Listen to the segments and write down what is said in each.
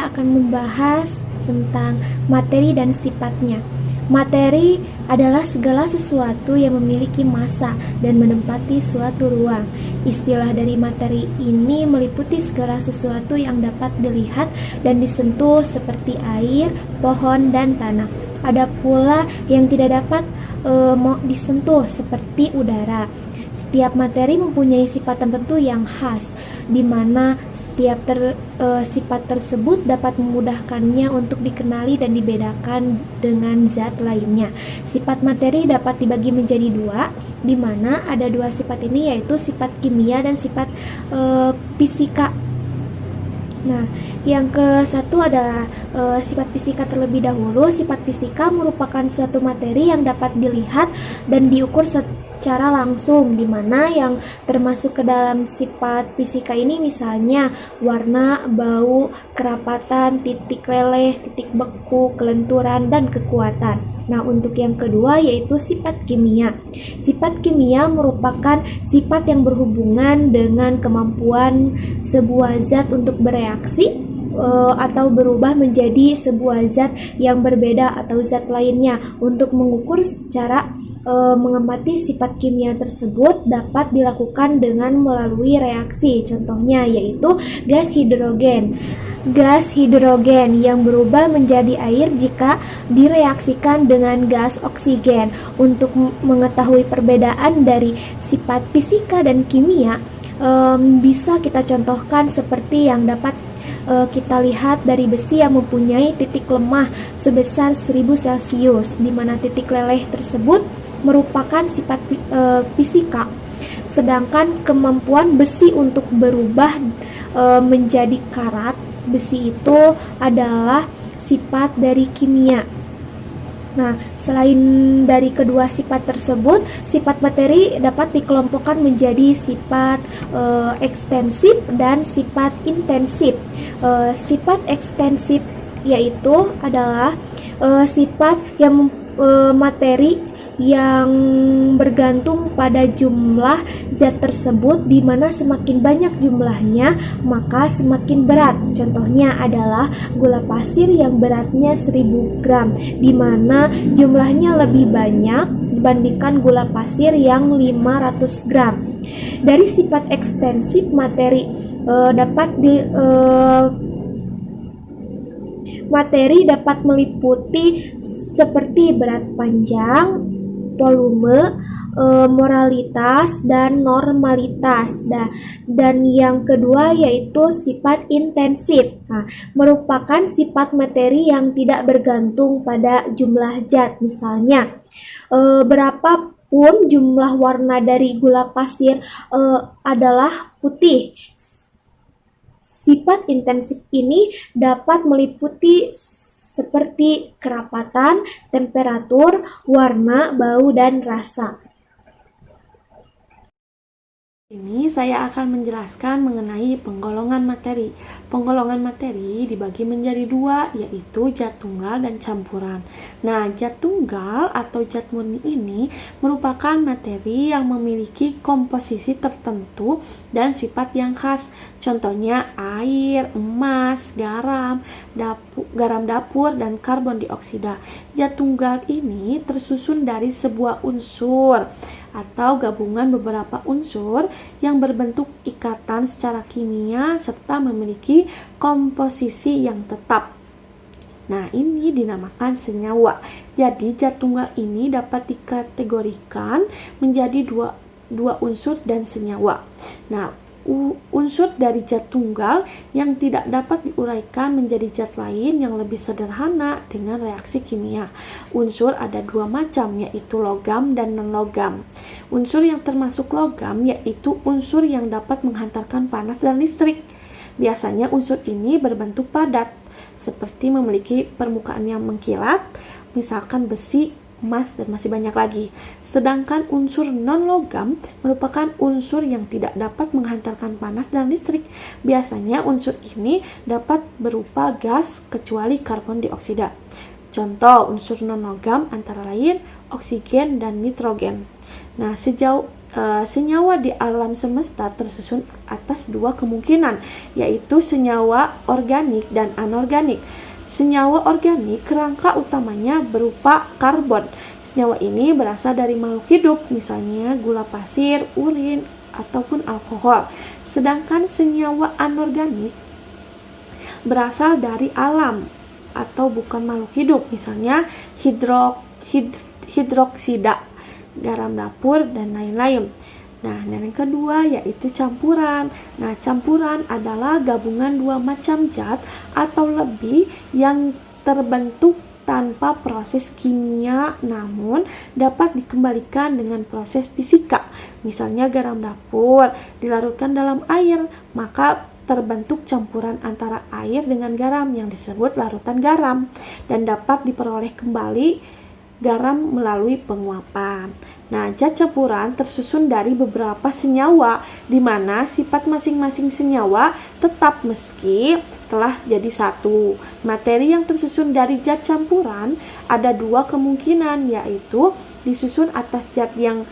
saya akan membahas tentang materi dan sifatnya. Materi adalah segala sesuatu yang memiliki massa dan menempati suatu ruang. Istilah dari materi ini meliputi segala sesuatu yang dapat dilihat dan disentuh seperti air, pohon, dan tanah. Ada pula yang tidak dapat disentuh seperti udara. Setiap materi mempunyai sifat tertentu yang khas, di mana setiap sifat tersebut dapat memudahkannya untuk dikenali dan dibedakan dengan zat lainnya. Sifat materi dapat dibagi menjadi dua, di mana ada dua sifat ini, yaitu sifat kimia dan sifat fisika. Nah, yang ke satu ada sifat fisika terlebih dahulu. Sifat fisika merupakan suatu materi yang dapat dilihat dan diukur secara langsung, di mana yang termasuk ke dalam sifat fisika ini misalnya warna, bau, kerapatan, titik leleh, titik beku, kelenturan, dan kekuatan. Nah, untuk yang kedua yaitu sifat kimia. Sifat kimia merupakan sifat yang berhubungan dengan kemampuan sebuah zat untuk bereaksi atau berubah menjadi sebuah zat yang berbeda atau zat lainnya. Untuk mengukur secara mengamati sifat kimia tersebut dapat dilakukan dengan melalui reaksi. Contohnya yaitu gas hidrogen. Gas hidrogen yang berubah menjadi air jika direaksikan dengan gas oksigen. Untuk mengetahui perbedaan dari sifat fisika dan kimia, bisa kita contohkan seperti yang dapat kita lihat dari besi yang mempunyai titik lemah sebesar 1000 Celcius, di mana titik leleh tersebut merupakan sifat fisika. Sedangkan kemampuan besi untuk berubah menjadi karat besi itu adalah sifat dari kimia. Nah, selain dari kedua sifat tersebut, sifat materi dapat dikelompokkan menjadi sifat ekstensif dan sifat intensif. Sifat ekstensif yaitu adalah sifat yang materi yang bergantung pada jumlah zat tersebut, di mana semakin banyak jumlahnya maka semakin berat. Contohnya adalah gula pasir yang beratnya 1000 gram, di mana jumlahnya lebih banyak dibandingkan gula pasir yang 500 gram. Dari sifat ekstensif materi materi dapat meliputi seperti berat panjang, volume, moralitas, dan normalitas. Dan yang kedua yaitu sifat intensif. Nah, merupakan sifat materi yang tidak bergantung pada jumlah zat. Misalnya, berapapun jumlah warna dari gula pasir adalah putih. Sifat intensif ini dapat meliputi seperti kerapatan, temperatur, warna, bau, dan rasa. Ini saya akan menjelaskan mengenai penggolongan materi. Penggolongan materi dibagi menjadi dua, yaitu zat tunggal dan campuran. Nah, zat tunggal atau zat murni ini merupakan materi yang memiliki komposisi tertentu dan sifat yang khas. Contohnya air, emas, garam dapur, dan karbon dioksida. Zat tunggal ini tersusun dari sebuah unsur atau gabungan beberapa unsur yang berbentuk ikatan secara kimia serta memiliki komposisi yang tetap. Nah, ini dinamakan senyawa. Jadi, zat tunggal ini dapat dikategorikan menjadi dua unsur dan senyawa. Nah, unsur dari zat tunggal yang tidak dapat diuraikan menjadi zat lain yang lebih sederhana dengan reaksi kimia. Unsur ada dua macam, yaitu logam dan non-logam. Unsur yang termasuk logam yaitu unsur yang dapat menghantarkan panas dan listrik. Biasanya unsur ini berbentuk padat, seperti memiliki permukaan yang mengkilat, misalkan besi, emas, dan masih banyak lagi. Sedangkan unsur non-logam merupakan unsur yang tidak dapat menghantarkan panas dan listrik. Biasanya unsur ini dapat berupa gas kecuali karbon dioksida. Contoh unsur non-logam antara lain oksigen dan nitrogen. Nah, sejauh senyawa di alam semesta tersusun atas dua kemungkinan, yaitu senyawa organik dan anorganik. Senyawa organik kerangka utamanya berupa karbon. Senyawa ini berasal dari makhluk hidup, misalnya gula pasir, urin, ataupun alkohol. Sedangkan senyawa anorganik berasal dari alam atau bukan makhluk hidup, misalnya hidroksida, garam dapur, dan lain-lain. Nah, dan yang kedua yaitu campuran. Nah, campuran adalah gabungan dua macam zat atau lebih yang terbentuk tanpa proses kimia namun dapat dikembalikan dengan proses fisika. Misalnya garam dapur dilarutkan dalam air, maka terbentuk campuran antara air dengan garam yang disebut larutan garam, dan dapat diperoleh kembali garam melalui penguapan. Nah, zat campuran tersusun dari beberapa senyawa, di mana sifat masing-masing senyawa tetap meski telah jadi satu. Materi yang tersusun dari zat campuran ada dua kemungkinan, yaitu disusun atas zat yang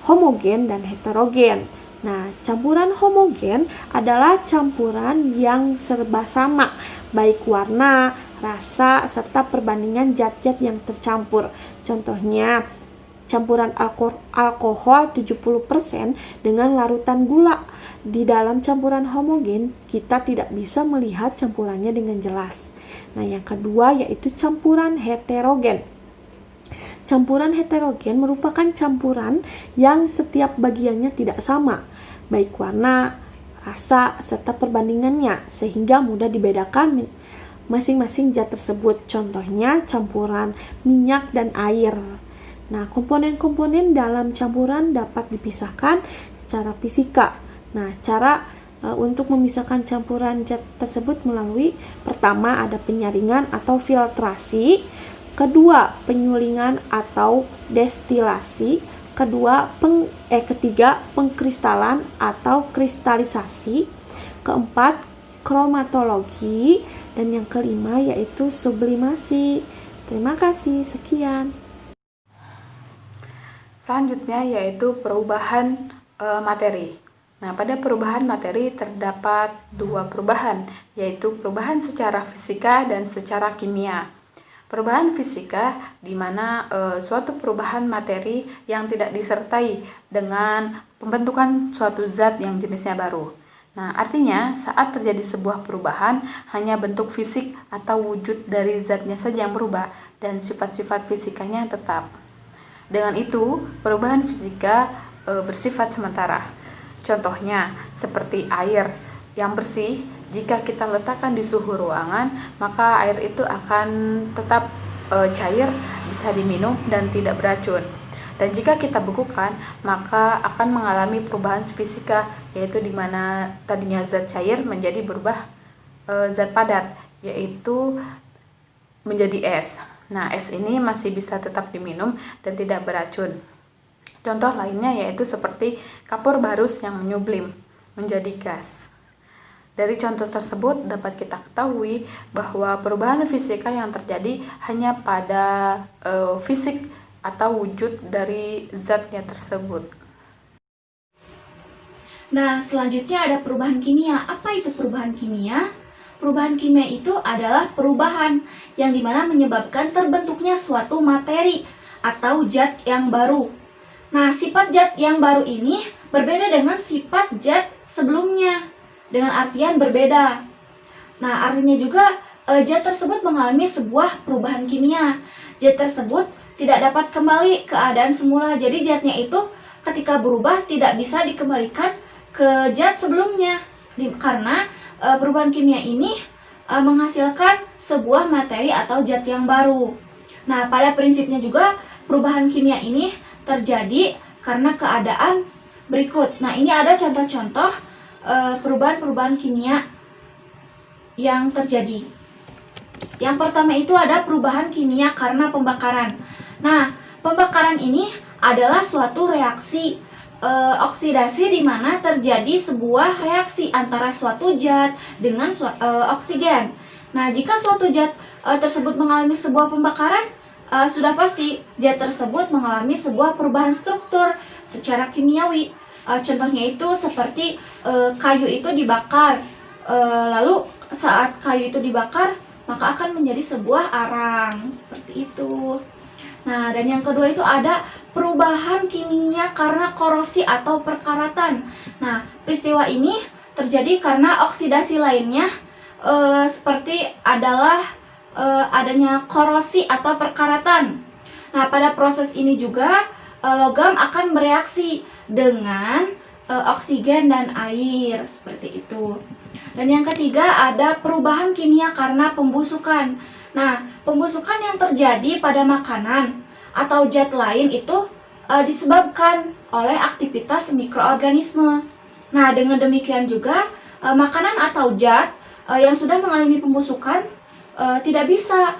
homogen dan heterogen. Nah, campuran homogen adalah campuran yang serba sama, baik warna, rasa, serta perbandingan zat-zat yang tercampur. Contohnya, campuran alkohol 70% dengan larutan gula. Di dalam campuran homogen, kita tidak bisa melihat campurannya dengan jelas. Nah, yang kedua yaitu campuran heterogen. Campuran heterogen merupakan campuran yang setiap bagiannya tidak sama, baik warna, rasa, serta perbandingannya, sehingga mudah dibedakan masing-masing zat tersebut. Contohnya campuran minyak dan air. Nah, komponen-komponen dalam campuran dapat dipisahkan secara fisika. Nah, cara untuk memisahkan campuran zat tersebut melalui pertama ada penyaringan atau filtrasi, kedua penyulingan atau destilasi, ketiga pengkristalan atau kristalisasi, keempat kromatologi, dan yang kelima yaitu sublimasi. Terima kasih, sekian. Selanjutnya yaitu perubahan materi. Nah, pada perubahan materi terdapat dua perubahan, yaitu perubahan secara fisika dan secara kimia. Perubahan fisika di mana suatu perubahan materi yang tidak disertai dengan pembentukan suatu zat yang jenisnya baru. Nah, artinya saat terjadi sebuah perubahan, hanya bentuk fisik atau wujud dari zatnya saja yang berubah dan sifat-sifat fisikanya tetap. Dengan itu, perubahan fisika bersifat sementara. Contohnya, seperti air yang bersih, jika kita letakkan di suhu ruangan, maka air itu akan tetap cair, bisa diminum, dan tidak beracun. Dan jika kita bekukan, maka akan mengalami perubahan fisika, yaitu di mana tadinya zat cair menjadi berubah zat padat, yaitu menjadi es. Nah, es ini masih bisa tetap diminum dan tidak beracun. Contoh lainnya yaitu seperti kapur barus yang menyublim menjadi gas. Dari contoh tersebut dapat kita ketahui bahwa perubahan fisika yang terjadi hanya pada fisik atau wujud dari zatnya tersebut. Nah, selanjutnya ada perubahan kimia. Apa itu perubahan kimia? Perubahan kimia itu adalah perubahan yang dimana menyebabkan terbentuknya suatu materi atau zat yang baru. Nah, sifat zat yang baru ini berbeda dengan sifat zat sebelumnya, dengan artian berbeda. Nah, artinya juga zat tersebut mengalami sebuah perubahan kimia. Zat tersebut tidak dapat kembali ke keadaan semula. Jadi zatnya itu ketika berubah tidak bisa dikembalikan ke zat sebelumnya. Karena perubahan kimia ini menghasilkan sebuah materi atau zat yang baru. Nah, pada prinsipnya juga perubahan kimia ini terjadi karena keadaan berikut. Nah, ini ada contoh-contoh perubahan-perubahan kimia yang terjadi. Yang pertama itu ada perubahan kimia karena pembakaran. Nah, pembakaran ini adalah suatu reaksi oksidasi di mana terjadi sebuah reaksi antara suatu zat dengan oksigen. Nah, jika suatu zat tersebut mengalami sebuah pembakaran, sudah pasti zat tersebut mengalami sebuah perubahan struktur secara kimiawi. Contohnya itu seperti kayu itu dibakar, lalu saat kayu itu dibakar maka akan menjadi sebuah arang seperti itu. Nah, dan yang kedua itu ada perubahan kimia karena korosi atau perkaratan. Nah, peristiwa ini terjadi karena oksidasi lainnya seperti adalah adanya korosi atau perkaratan. Nah, pada proses ini juga logam akan bereaksi dengan oksigen dan air seperti itu. Dan yang ketiga ada perubahan kimia karena pembusukan. Nah, pembusukan yang terjadi pada makanan atau zat lain itu disebabkan oleh aktivitas mikroorganisme. Nah, dengan demikian juga makanan atau zat yang sudah mengalami pembusukan tidak bisa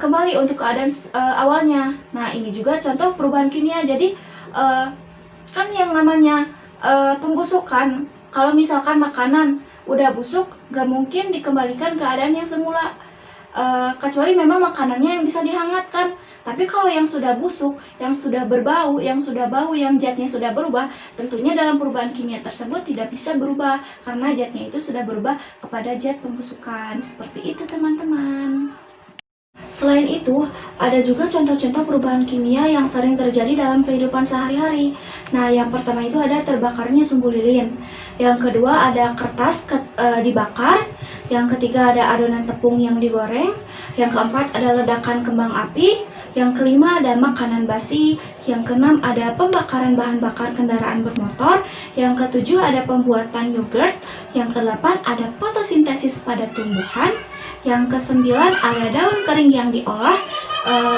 kembali untuk keadaan awalnya. Nah, ini juga contoh perubahan kimia. Jadi kan yang namanya pembusukan, kalau misalkan makanan udah busuk, gak mungkin dikembalikan keadaan yang semula, kecuali memang makanannya yang bisa dihangatkan. Tapi kalau yang sudah busuk, yang sudah berbau, yang sudah bau, yang zatnya sudah berubah, tentunya dalam perubahan kimia tersebut tidak bisa berubah karena zatnya itu sudah berubah kepada zat pembusukan. Seperti itu teman-teman. Selain itu, ada juga contoh-contoh perubahan kimia yang sering terjadi dalam kehidupan sehari-hari. Nah, yang pertama itu ada terbakarnya sumbu lilin. Yang kedua ada kertas dibakar. Yang ketiga ada adonan tepung yang digoreng. Yang keempat ada ledakan kembang api. Yang kelima ada makanan basi. Yang keenam ada pembakaran bahan bakar kendaraan bermotor. Yang ketujuh ada pembuatan yogurt. Yang kedelapan ada fotosintesis pada tumbuhan. Yang kesembilan ada daun kering yang diolah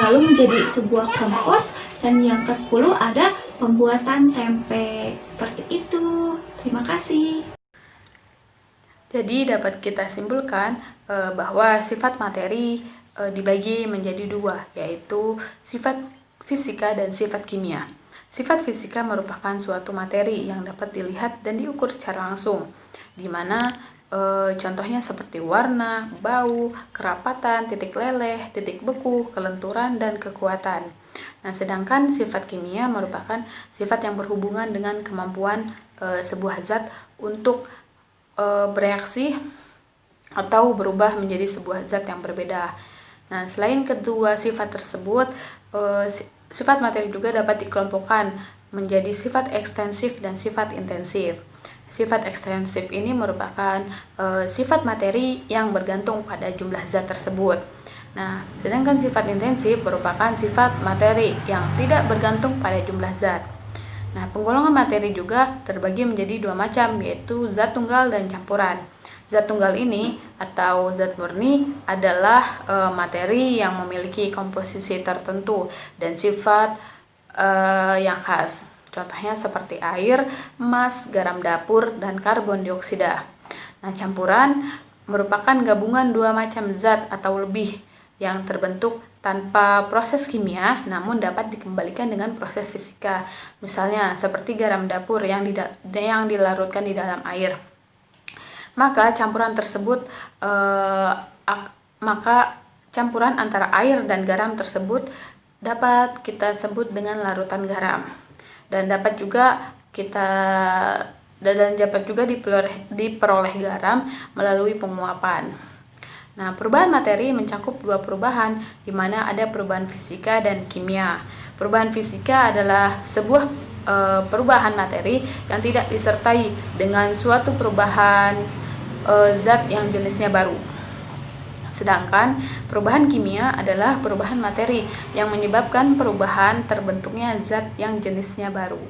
lalu menjadi sebuah kompos. Dan yang ke-10 ada pembuatan tempe. Seperti itu. Terima kasih. Jadi dapat kita simpulkan bahwa sifat materi dibagi menjadi dua, yaitu sifat fisika dan sifat kimia. Sifat fisika merupakan suatu materi yang dapat dilihat dan diukur secara langsung, di mana contohnya seperti warna, bau, kerapatan, titik leleh, titik beku, kelenturan, dan kekuatan. Nah, sedangkan sifat kimia merupakan sifat yang berhubungan dengan kemampuan sebuah zat untuk bereaksi atau berubah menjadi sebuah zat yang berbeda. Nah, selain kedua sifat tersebut, sifat materi juga dapat dikelompokkan menjadi sifat ekstensif dan sifat intensif. Sifat ekstensif ini merupakan sifat materi yang bergantung pada jumlah zat tersebut. Nah, sedangkan sifat intensif merupakan sifat materi yang tidak bergantung pada jumlah zat. Nah, penggolongan materi juga terbagi menjadi dua macam, yaitu zat tunggal dan campuran. Zat tunggal ini atau zat murni adalah materi yang memiliki komposisi tertentu dan sifat yang khas. Contohnya seperti air, emas, garam dapur, dan karbon dioksida. Nah, campuran merupakan gabungan dua macam zat atau lebih yang terbentuk tanpa proses kimia namun dapat dikembalikan dengan proses fisika. Misalnya seperti garam dapur yang dilarutkan di dalam air. Maka campuran tersebut campuran antara air dan garam tersebut dapat kita sebut dengan larutan garam. Dan dapat juga diperoleh garam melalui penguapan. Nah, perubahan materi mencakup dua perubahan, di mana ada perubahan fisika dan kimia. Perubahan fisika adalah sebuah perubahan materi yang tidak disertai dengan suatu perubahan zat yang jenisnya baru. Sedangkan perubahan kimia adalah perubahan materi yang menyebabkan perubahan terbentuknya zat yang jenisnya baru.